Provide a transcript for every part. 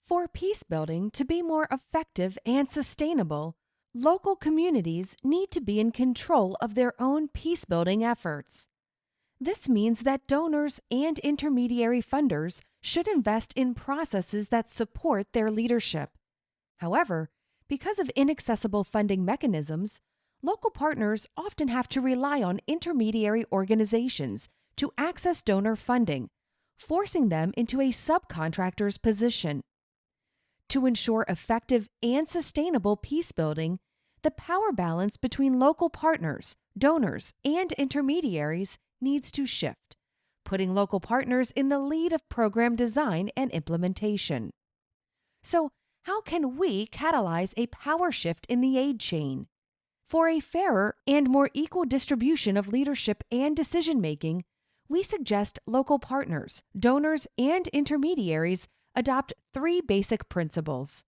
For peacebuilding to be more effective and sustainable, local communities need to be in control of their own peacebuilding efforts. This means that donors and intermediary funders should invest in processes that support their leadership. However, because of inaccessible funding mechanisms, local partners often have to rely on intermediary organizations to access donor funding, forcing them into a subcontractor's position. To ensure effective and sustainable peacebuilding, the power balance between local partners, donors, and intermediaries needs to shift, putting local partners in the lead of program design and implementation. So, how can we catalyze a power shift in the aid chain? For a fairer and more equal distribution of leadership and decision-making, we suggest local partners, donors, and intermediaries adopt 3 basic principles.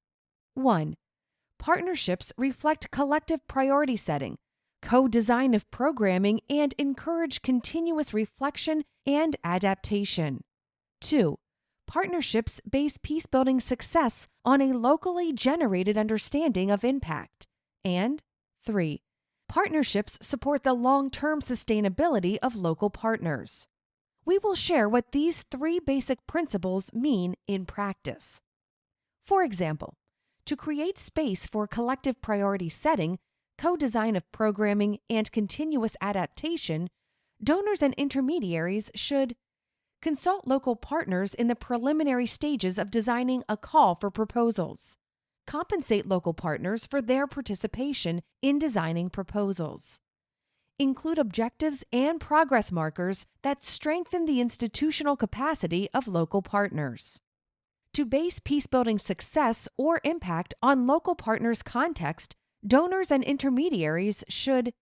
1. Partnerships reflect collective priority setting, co-design of programming, and encourage continuous reflection and adaptation. 2. Partnerships base peacebuilding success on a locally generated understanding of impact. And 3. Partnerships support the long-term sustainability of local partners. We will share what these 3 basic principles mean in practice. For example, to create space for collective priority setting, co-design of programming, and continuous adaptation, donors and intermediaries should consult local partners in the preliminary stages of designing a call for proposals, compensate local partners for their participation in designing proposals, include objectives and progress markers that strengthen the institutional capacity of local partners. To base peacebuilding success or impact on local partners' context, donors and intermediaries should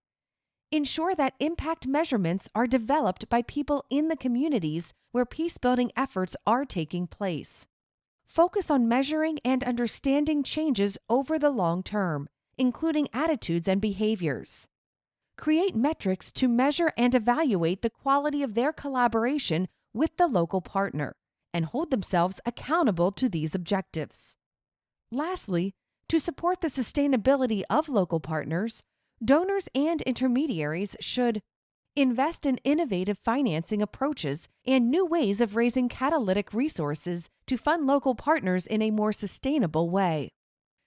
ensure that impact measurements are developed by people in the communities where peacebuilding efforts are taking place. Focus on measuring and understanding changes over the long term, including attitudes and behaviors. Create metrics to measure and evaluate the quality of their collaboration with the local partner, and hold themselves accountable to these objectives. Lastly, to support the sustainability of local partners, donors and intermediaries should invest in innovative financing approaches and new ways of raising catalytic resources to fund local partners in a more sustainable way.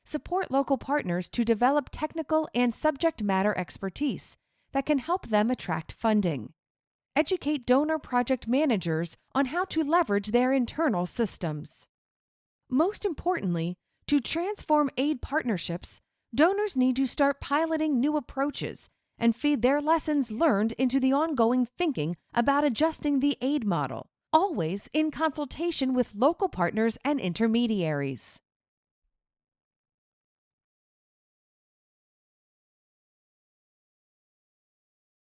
Support local partners to develop technical and subject matter expertise that can help them attract funding. Educate donor project managers on how to leverage their internal systems. Most importantly, to transform aid partnerships, donors need to start piloting new approaches and feed their lessons learned into the ongoing thinking about adjusting the aid model, always in consultation with local partners and intermediaries.